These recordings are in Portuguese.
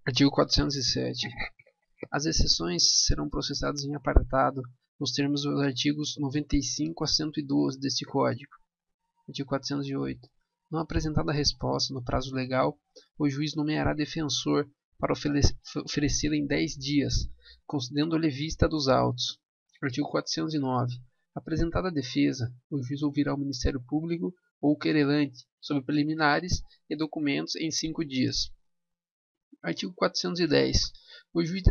Artigo 407. As exceções serão processadas em apartado nos termos dos artigos 95 a 112 deste Código. Artigo 408. Não apresentada a resposta no prazo legal, o juiz nomeará defensor para oferecê-la em 10 dias, concedendo-lhe vista dos autos. Artigo 409. Apresentada a defesa, o juiz ouvirá o Ministério Público ou o querelante sobre preliminares e documentos em 5 dias. Artigo 410. O juiz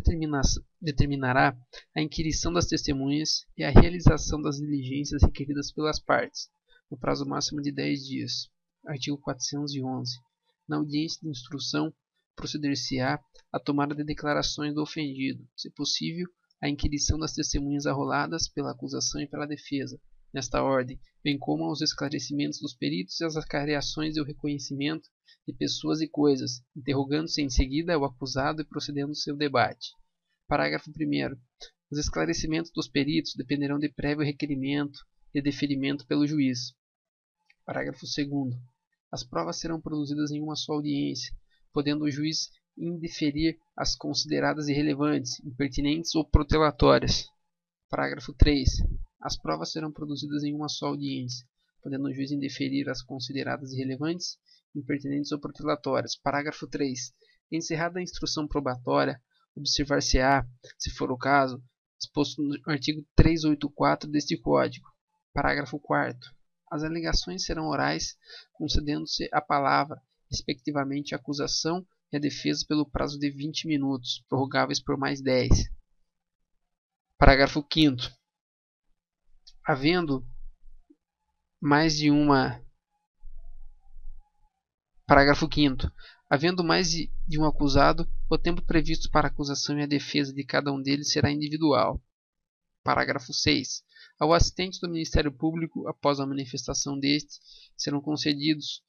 determinará a inquirição das testemunhas e a realização das diligências requeridas pelas partes, no prazo máximo de 10 dias. Artigo 411. Na audiência de instrução, proceder-se-á à tomada de declarações do ofendido, se possível, a inquirição das testemunhas arroladas pela acusação e pela defesa, nesta ordem, bem como aos esclarecimentos dos peritos e às acariações e o reconhecimento de pessoas e coisas, interrogando-se em seguida o acusado e procedendo-se ao debate. Parágrafo 1º. Os esclarecimentos dos peritos dependerão de prévio requerimento e deferimento pelo juiz. Parágrafo 2º. As provas serão produzidas em uma só audiência, podendo o juiz indeferir as consideradas irrelevantes, impertinentes ou protelatórias. Parágrafo 3. As provas serão produzidas em uma só audiência, podendo o juiz indeferir as consideradas irrelevantes, impertinentes ou protelatórias. Parágrafo 3. Encerrada a instrução probatória, observar-se-á, se for o caso, disposto no artigo 384 deste Código. Parágrafo 4º. As alegações serão orais, concedendo-se a palavra, respectivamente, a acusação e a defesa pelo prazo de 20 minutos, prorrogáveis por mais 10. Parágrafo 5º. Havendo mais de um acusado, o tempo previsto para a acusação e a defesa de cada um deles será individual. Parágrafo 6. Ao assistente do Ministério Público, após a manifestação deste, serão concedidos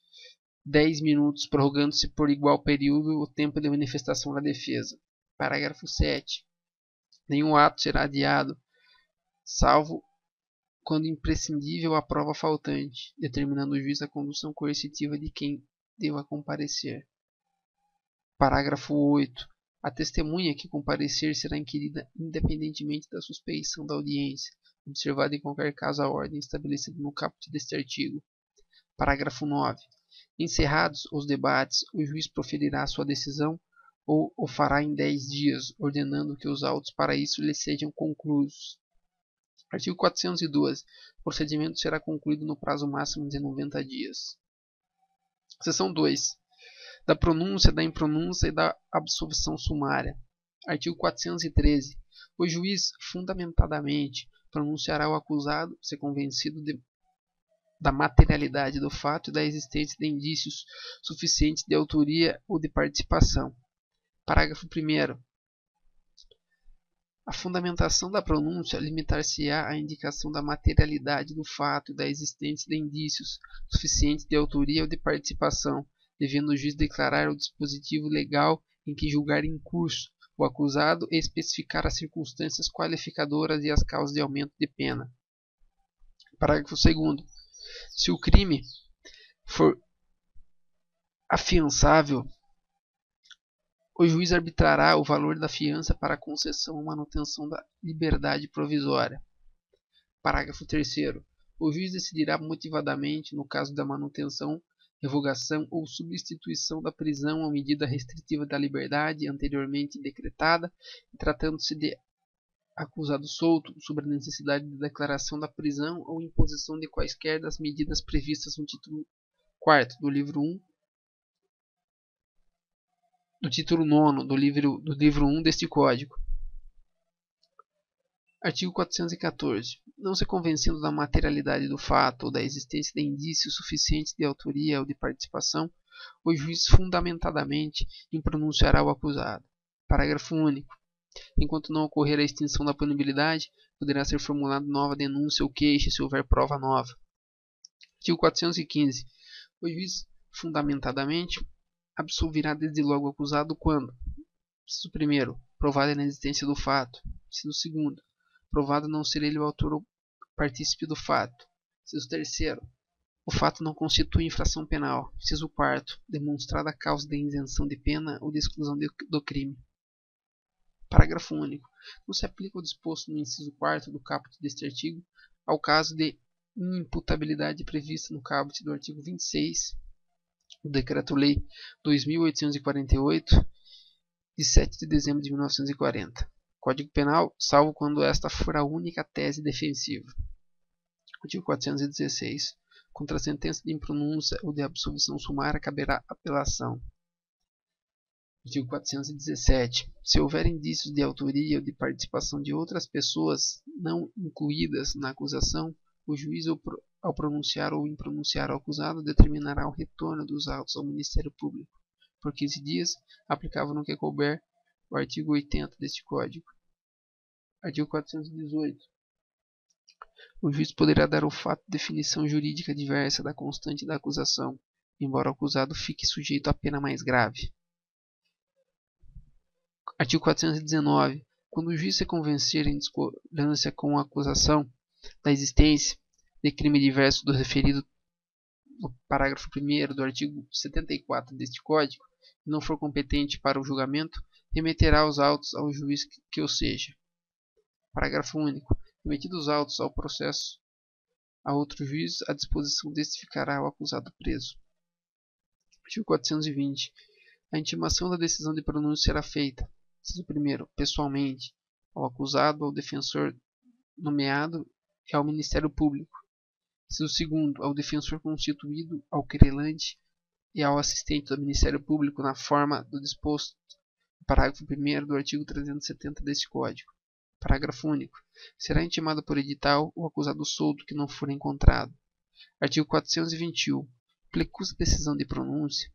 10 minutos, prorrogando-se por igual período o tempo de manifestação da defesa. Parágrafo 7. Nenhum ato será adiado, salvo quando imprescindível a prova faltante, determinando o juiz a condução coercitiva de quem deva comparecer. Parágrafo 8. A testemunha que comparecer será inquirida independentemente da suspeição da audiência, observada em qualquer caso a ordem estabelecida no caput deste artigo. Parágrafo 9. Encerrados os debates, o juiz proferirá sua decisão ou o fará em 10 dias, ordenando que os autos para isso lhe sejam concluídos. Artigo 412. O procedimento será concluído no prazo máximo de 90 dias. Seção 2. Da pronúncia, da impronúncia e da absolvição sumária. Artigo 413. O juiz, fundamentadamente, pronunciará o acusado, se convencido da materialidade do fato e da existência de indícios suficientes de autoria ou de participação. Parágrafo 1º. A fundamentação da pronúncia limitar-se-á à indicação da materialidade do fato e da existência de indícios suficientes de autoria ou de participação, devendo o juiz declarar o dispositivo legal em que julgar em curso o acusado e especificar as circunstâncias qualificadoras e as causas de aumento de pena. Parágrafo 2º. Se o crime for afiançável, o juiz arbitrará o valor da fiança para a concessão ou manutenção da liberdade provisória. Parágrafo 3º. O juiz decidirá motivadamente no caso da manutenção, revogação ou substituição da prisão ou medida restritiva da liberdade anteriormente decretada, e tratando-se de acusado solto, sobre a necessidade de declaração da prisão ou imposição de quaisquer das medidas previstas no título 4º do livro 1, do título 9 do livro 1 deste Código. Artigo 414. Não se convencendo da materialidade do fato ou da existência de indícios suficientes de autoria ou de participação, o juiz fundamentadamente impronunciará o acusado. Parágrafo único. Enquanto não ocorrer a extinção da punibilidade, poderá ser formulada nova denúncia ou queixa se houver prova nova. Artigo 415. O juiz fundamentadamente absolverá desde logo o acusado quando: inciso 1º, provada a inexistência do fato; inciso 2º, provado não ser ele o autor ou partícipe do fato; inciso 3º, O fato não constitui infração penal. Inciso 4º. Demonstrada a causa de isenção de pena ou de exclusão do crime. Parágrafo único. Não se aplica o disposto no inciso 4º do caput deste artigo ao caso de inimputabilidade prevista no caput do artigo 26 do Decreto-Lei 2848, de 7 de dezembro de 1940. Código Penal, salvo quando esta for a única tese defensiva. Artigo 416. Contra a sentença de impronúncia ou de absolvição sumária caberá apelação. Artigo 417. Se houver indícios de autoria ou de participação de outras pessoas não incluídas na acusação, o juiz, ao pronunciar ou impronunciar o acusado, determinará o retorno dos autos ao Ministério Público por 15 dias, aplicável no que couber o artigo 80 deste Código. Artigo 418. O juiz poderá dar ao fato definição jurídica diversa da constante da acusação, embora o acusado fique sujeito à pena mais grave. Artigo 419. Quando o juiz se convencer em discordância com a acusação da existência de crime diverso do referido no parágrafo 1º do artigo 74 deste Código, e não for competente para o julgamento, remeterá os autos ao juiz que o seja. Parágrafo único. Remetidos os autos ao processo a outro juiz, a disposição deste ficará ao acusado preso. Artigo 420. A intimação da decisão de pronúncia será feita, inciso 1º, pessoalmente, ao acusado, ao defensor nomeado e ao Ministério Público. Inciso 2º, ao defensor constituído, ao querelante e ao assistente do Ministério Público na forma do disposto no parágrafo 1º do artigo 370 deste Código. Parágrafo único. Será intimado por edital o acusado solto que não for encontrado. Artigo 421. Aplicou-se a decisão de pronúncia,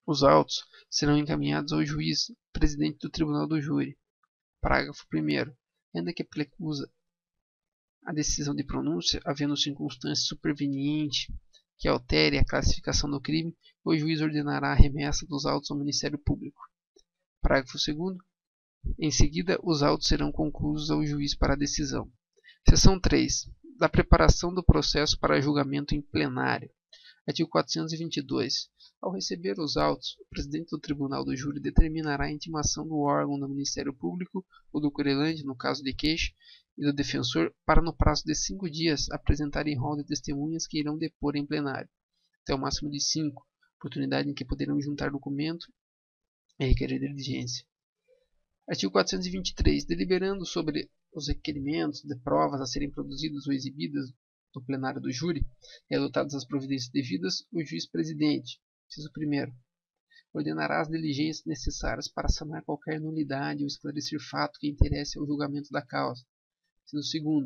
os autos serão encaminhados ao juiz, presidente do Tribunal do Júri. Parágrafo 1º. Ainda que aplicou-se a decisão de pronúncia, havendo circunstância superveniente que altere a classificação do crime, o juiz ordenará a remessa dos autos ao Ministério Público. Parágrafo 2º. Em seguida, os autos serão concluídos ao juiz para a decisão. Seção 3. Da preparação do processo para julgamento em plenário. Artigo 422. Ao receber os autos, o presidente do Tribunal do Júri determinará a intimação do órgão do Ministério Público ou do querelante, no caso de queixa, e do defensor, para no prazo de 5 dias apresentarem rol de testemunhas que irão depor em plenário, até o máximo de 5, oportunidade em que poderão juntar documento e requerer diligência. Artigo 423. Deliberando sobre os requerimentos de provas a serem produzidas ou exibidas no plenário do júri e adotadas as providências devidas, o juiz-presidente, inciso 1º, ordenará as diligências necessárias para sanar qualquer nulidade ou esclarecer fato que interesse ao julgamento da causa. Inciso 2º,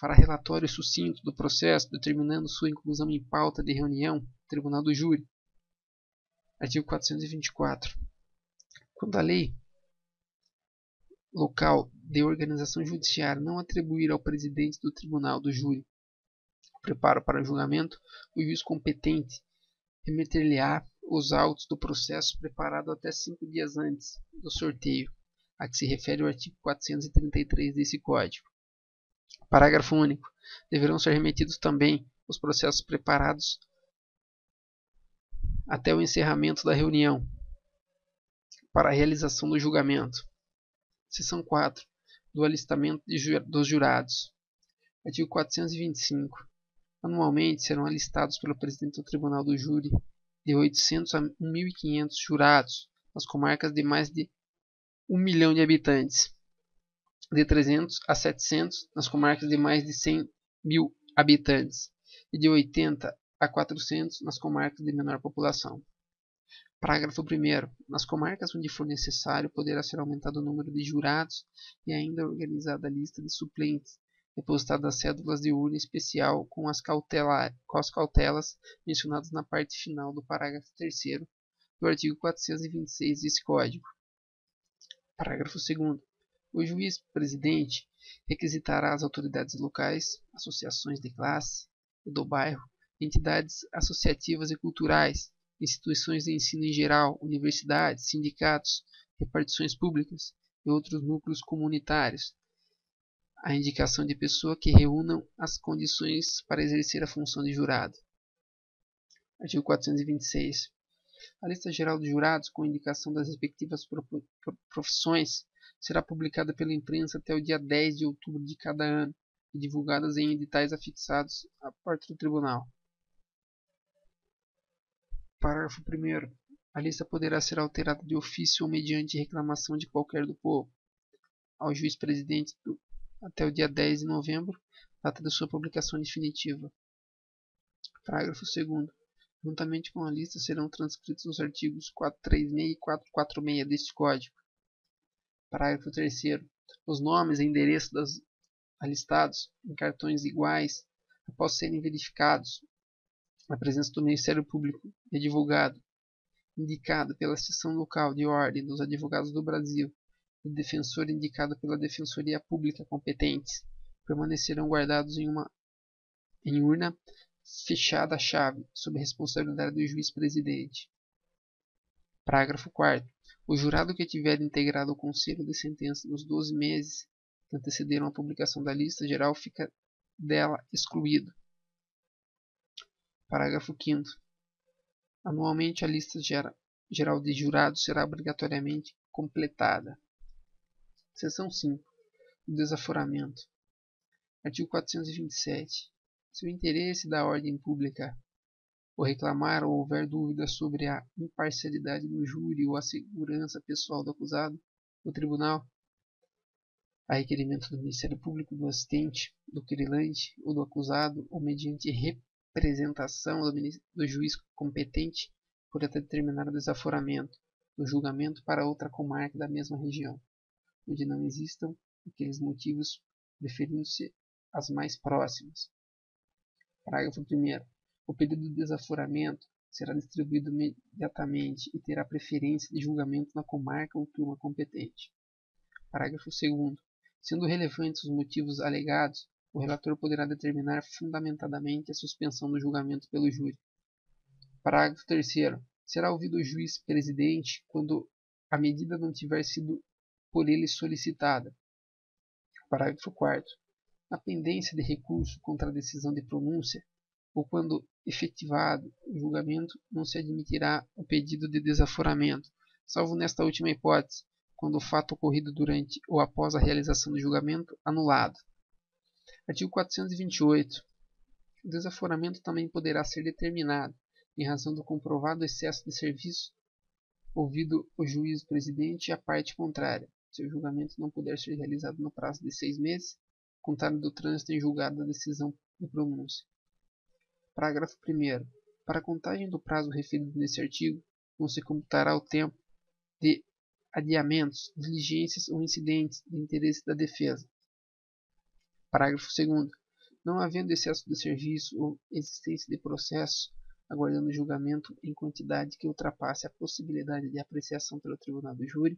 fará relatório sucinto do processo, determinando sua inclusão em pauta de reunião do Tribunal do Júri. Artigo 424. Quando a lei local de organização judiciária não atribuir ao presidente do Tribunal do Júri o preparo para julgamento, o juiz competente remeter-lhe-á os autos do processo preparado até 5 dias antes do sorteio, a que se refere o artigo 433 desse Código. Parágrafo único. Deverão ser remetidos também os processos preparados até o encerramento da reunião para a realização do julgamento. Seção 4. Do alistamento dos jurados. Artigo 425. Anualmente serão alistados pelo presidente do Tribunal do Júri de 800 a 1.500 jurados nas comarcas de mais de 1 milhão de habitantes, de 300 a 700 nas comarcas de mais de 100 mil habitantes e de 80 a 400 nas comarcas de menor população. Parágrafo 1º. Nas comarcas onde for necessário, poderá ser aumentado o número de jurados e ainda organizada a lista de suplentes, depositadas as cédulas de urna especial com as cautelas mencionadas na parte final do parágrafo 3º do artigo 426 desse Código. Parágrafo 2º. O juiz-presidente requisitará às autoridades locais, associações de classe e do bairro, entidades associativas e culturais, instituições de ensino em geral, universidades, sindicatos, repartições públicas e outros núcleos comunitários, a indicação de pessoa que reúnam as condições para exercer a função de jurado. Artigo 426. A lista geral de jurados, com indicação das respectivas profissões, será publicada pela imprensa até o dia 10 de outubro de cada ano e divulgadas em editais afixados à porta do tribunal. Parágrafo 1º. A lista poderá ser alterada de ofício ou mediante reclamação de qualquer do povo ao juiz-presidente até o dia 10 de novembro, data de sua publicação definitiva. Parágrafo 2º. Juntamente com a lista serão transcritos os artigos 436 e 446 deste Código. Parágrafo 3º. Os nomes e endereços dos alistados em cartões iguais, após serem verificados, a presença do Ministério Público é divulgado, indicado pela Seção Local de Ordem dos Advogados do Brasil e defensor indicado pela Defensoria Pública competentes, permanecerão guardados em urna fechada a chave, sob responsabilidade do juiz-presidente. Parágrafo 4º. O jurado que tiver integrado o conselho de sentença nos 12 meses que antecederam a publicação da lista geral fica dela excluído. Parágrafo 5º. Anualmente a lista geral de jurados será obrigatoriamente completada. Seção 5. O desaforamento. Artigo 427. Se o interesse da ordem pública o reclamar ou houver dúvida sobre a imparcialidade do júri ou a segurança pessoal do acusado, o tribunal, a requerimento do Ministério Público, do assistente, do querelante ou do acusado, ou mediante representação do juiz competente, poderá determinar o desaforamento do julgamento para outra comarca da mesma região, onde não existam aqueles motivos, preferindo-se as mais próximas. Parágrafo 1º. O pedido de desaforamento será distribuído imediatamente e terá preferência de julgamento na comarca ou turma competente. Parágrafo 2º. Sendo relevantes os motivos alegados, o relator poderá determinar fundamentadamente a suspensão do julgamento pelo júri. Parágrafo 3º. Será ouvido o juiz-presidente quando a medida não tiver sido por ele solicitada. Parágrafo 4º. Na pendência de recurso contra a decisão de pronúncia, ou quando efetivado o julgamento, não se admitirá o pedido de desaforamento, salvo nesta última hipótese, quando o fato ocorrido durante ou após a realização do julgamento anulado. Artigo 428. O desaforamento também poderá ser determinado, em razão do comprovado excesso de serviço, ouvido o juiz-presidente e a parte contrária, se o julgamento não puder ser realizado no prazo de 6 meses, contado do trânsito em julgado da decisão de pronúncia. Parágrafo 1º. Para a contagem do prazo referido neste artigo, não se computará o tempo de adiamentos, diligências ou incidentes de interesse da defesa. Parágrafo 2º. Não havendo excesso de serviço ou existência de processo aguardando julgamento em quantidade que ultrapasse a possibilidade de apreciação pelo tribunal do júri,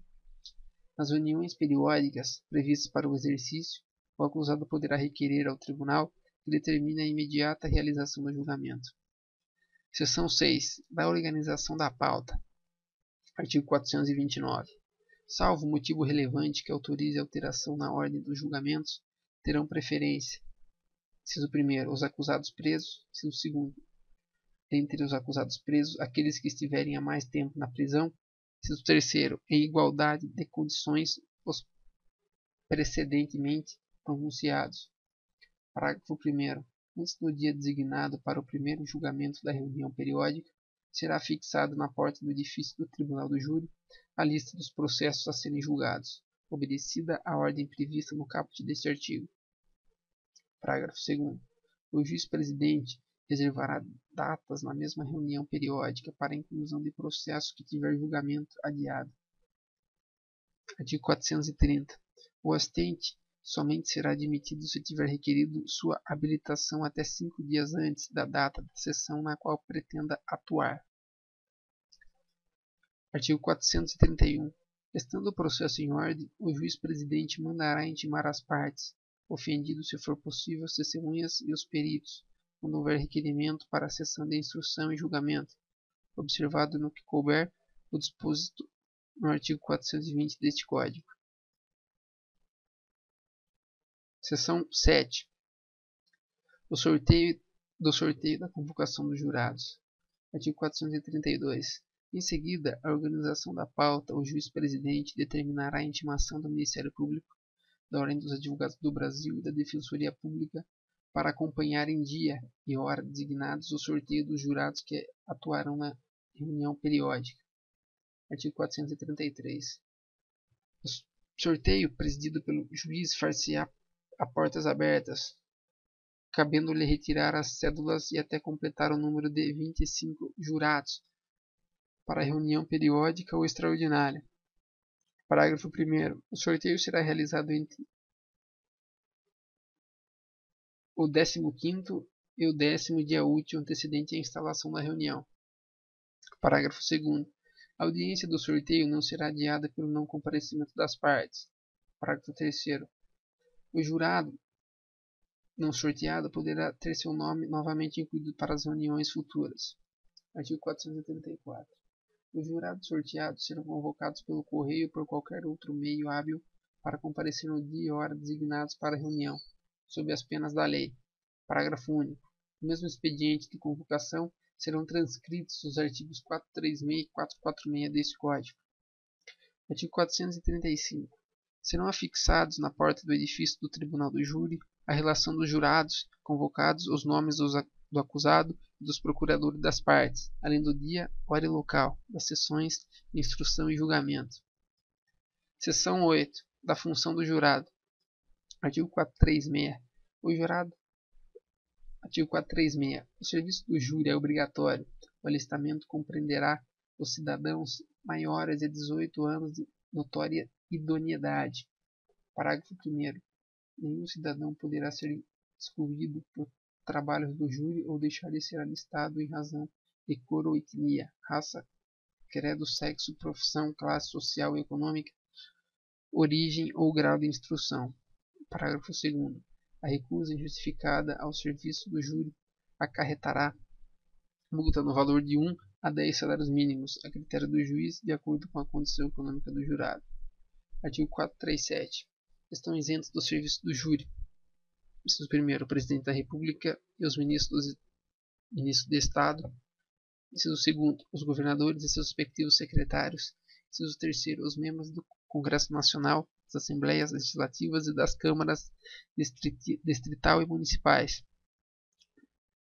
nas reuniões periódicas previstas para o exercício, o acusado poderá requerer ao tribunal que determine a imediata realização do julgamento. Seção 6. Da organização da pauta. Artigo 429. Salvo motivo relevante que autorize a alteração na ordem dos julgamentos, terão preferência. Inciso 1º. Os acusados presos. Inciso 2º. Dentre os acusados presos, aqueles que estiverem há mais tempo na prisão. Inciso 3º. Em igualdade de condições os precedentemente pronunciados. Parágrafo 1º. Antes do dia designado para o primeiro julgamento da reunião periódica, será fixado na porta do edifício do Tribunal do Júri a lista dos processos a serem julgados, obedecida a ordem prevista no caput deste artigo. Parágrafo 2º. O juiz-presidente reservará datas na mesma reunião periódica para a inclusão de processo que tiver julgamento adiado. Artigo 430. O assistente somente será admitido se tiver requerido sua habilitação até 5 dias antes da data da sessão na qual pretenda atuar. Artigo 431. Estando o processo em ordem, o juiz-presidente mandará intimar as partes, ofendidos, se for possível, as testemunhas e os peritos, quando houver requerimento para a sessão de instrução e julgamento, observado no que couber o disposto no artigo 420 deste Código. Seção 7. Do sorteio da convocação dos jurados. Artigo 432. Em seguida, a organização da pauta, o juiz-presidente determinará a intimação do Ministério Público, da Ordem dos Advogados do Brasil e da Defensoria Pública para acompanhar em dia e hora designados o sorteio dos jurados que atuarão na reunião periódica. Artigo 433. O sorteio presidido pelo juiz far-se-á a portas abertas, cabendo-lhe retirar as cédulas e até completar o número de 25 jurados para a reunião periódica ou extraordinária. Parágrafo 1º. O sorteio será realizado entre o 15º e o 10º dia útil antecedente à instalação da reunião. Parágrafo 2º. A audiência do sorteio não será adiada pelo não comparecimento das partes. Parágrafo 3º. O jurado não sorteado poderá ter seu nome novamente incluído para as reuniões futuras. Artigo 434. Os jurados sorteados serão convocados pelo correio ou por qualquer outro meio hábil para comparecer no dia e hora designados para a reunião, sob as penas da lei. Parágrafo único. No mesmo expediente de convocação serão transcritos os artigos 436 e 446 deste Código. Artigo 435. Serão afixados na porta do edifício do Tribunal do Júri a relação dos jurados convocados, os nomes do acusado e dos procuradores das partes, além do dia, hora e local das sessões de instrução e julgamento. Seção 8. Da função do jurado. Artigo 436. O jurado. Artigo 436. O serviço do júri é obrigatório. O alistamento compreenderá os cidadãos maiores de 18 anos de notória idoneidade. Parágrafo 1º. Nenhum cidadão poderá ser excluído por trabalhos do júri ou deixar de ser alistado em razão de cor ou etnia, raça, credo, sexo, profissão, classe social e econômica, origem ou grau de instrução. Parágrafo 2º. A recusa injustificada ao serviço do júri acarretará multa no valor de 1 a 10 salários mínimos, a critério do juiz, de acordo com a condição econômica do jurado. Artigo 437. Estão isentos do serviço do júri: inciso 1º, o Presidente da República e os ministros de Estado. Inciso 2º, os governadores e seus respectivos secretários. Inciso 3º, os membros do Congresso Nacional, das Assembleias Legislativas e das Câmaras Distrital e Municipais.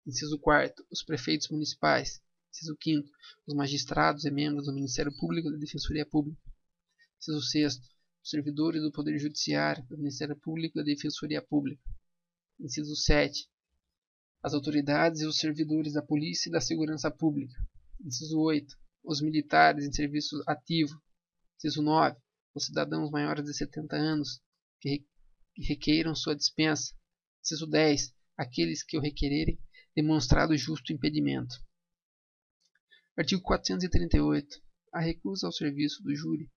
Inciso 4º, os prefeitos municipais. Inciso 5º, os magistrados e membros do Ministério Público e da Defensoria Pública. Inciso 6º, os servidores do Poder Judiciário, do Ministério Público e da Defensoria Pública. Inciso 7. As autoridades e os servidores da Polícia e da Segurança Pública. Inciso 8. Os militares em serviço ativo. Inciso 9. Os cidadãos maiores de 70 anos que requeiram sua dispensa. Inciso 10. Aqueles que o requererem, demonstrado justo impedimento. Artigo 438. A recusa ao serviço do júri,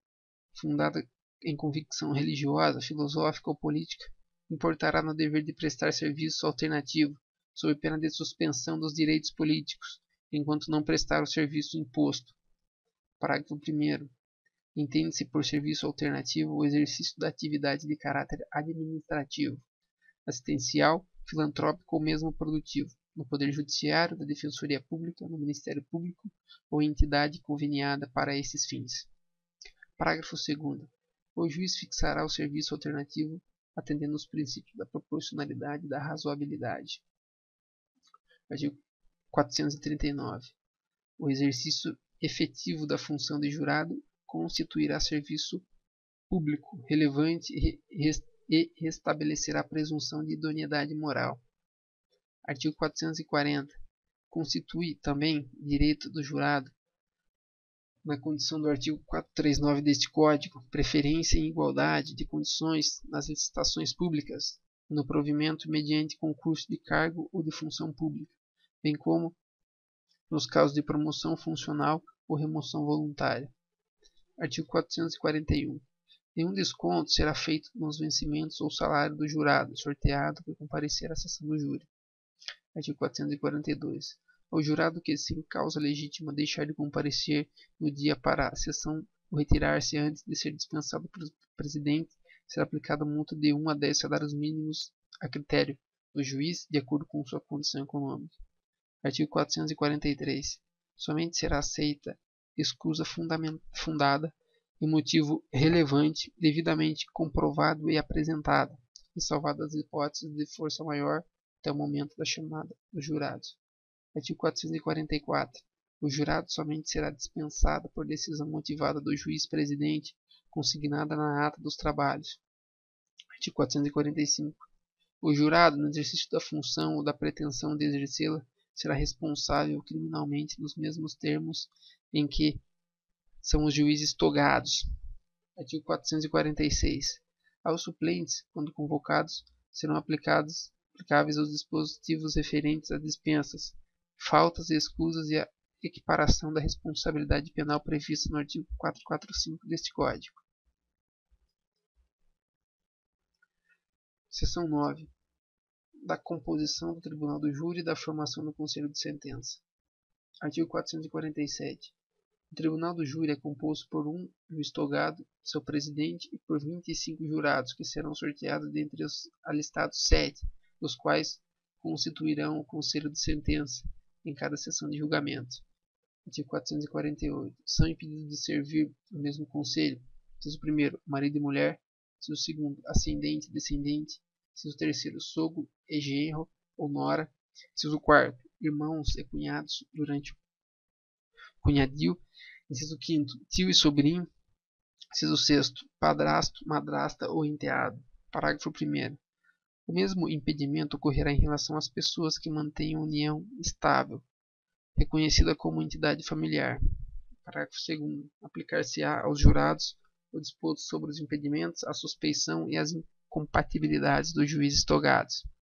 fundada em convicção religiosa, filosófica ou política, importará no dever de prestar serviço alternativo, sob pena de suspensão dos direitos políticos, enquanto não prestar o serviço imposto. Parágrafo 1º. Entende-se por serviço alternativo o exercício da atividade de caráter administrativo, assistencial, filantrópico ou mesmo produtivo, no Poder Judiciário, da Defensoria Pública, no Ministério Público ou entidade conveniada para esses fins. Parágrafo 2º. O juiz fixará o serviço alternativo atendendo os princípios da proporcionalidade e da razoabilidade. Artigo 439. O exercício efetivo da função de jurado constituirá serviço público relevante e restabelecerá a presunção de idoneidade moral. Artigo 440. Constitui também direito do jurado, na condição do artigo 439 deste Código, preferência em igualdade de condições nas licitações públicas, no provimento mediante concurso de cargo ou de função pública, bem como nos casos de promoção funcional ou remoção voluntária. Artigo 441. Nenhum desconto será feito nos vencimentos ou salário do jurado sorteado que comparecer à sessão do júri. Artigo 442. Ao jurado que, sem causa legítima, deixar de comparecer no dia para a sessão ou retirar-se antes de ser dispensado pelo presidente, será aplicada multa de 1 a 10 salários mínimos a critério do juiz, de acordo com sua condição econômica. Artigo 443. somente será aceita escusa fundada e motivo relevante, devidamente comprovado e apresentado, e salvadas as hipóteses de força maior até o momento da chamada dos jurados. Artigo 444. O jurado somente será dispensado por decisão motivada do juiz-presidente, consignada na ata dos trabalhos. Artigo 445. O jurado, no exercício da função ou da pretensão de exercê-la, será responsável criminalmente nos mesmos termos em que são os juízes togados. Artigo 446. Aos suplentes, quando convocados, serão aplicáveis os dispositivos referentes a dispensas, faltas e escusas e a equiparação da responsabilidade penal prevista no artigo 445 deste Código. Seção 9. Da composição do Tribunal do Júri e da formação do Conselho de Sentença. Artigo 447. O Tribunal do Júri é composto por um juiz togado, seu presidente, e por 25 jurados, que serão sorteados dentre os alistados 7, dos quais constituirão o Conselho de Sentença em cada sessão de julgamento. Artigo 448. São impedidos de servir no mesmo Conselho: inciso 1º, marido e mulher; inciso 2º, ascendente e descendente; inciso 3º, sogro e genro ou nora; inciso 4º, irmãos e cunhados durante o cunhadio; inciso 5º, tio e sobrinho; inciso 6º, padrasto, madrasta ou enteado. Parágrafo 1º. O mesmo impedimento ocorrerá em relação às pessoas que mantenham união estável, reconhecida como entidade familiar. Parágrafo 2º. Aplicar-se-á aos jurados o disposto sobre os impedimentos, a suspeição e as incompatibilidades dos juízes togados.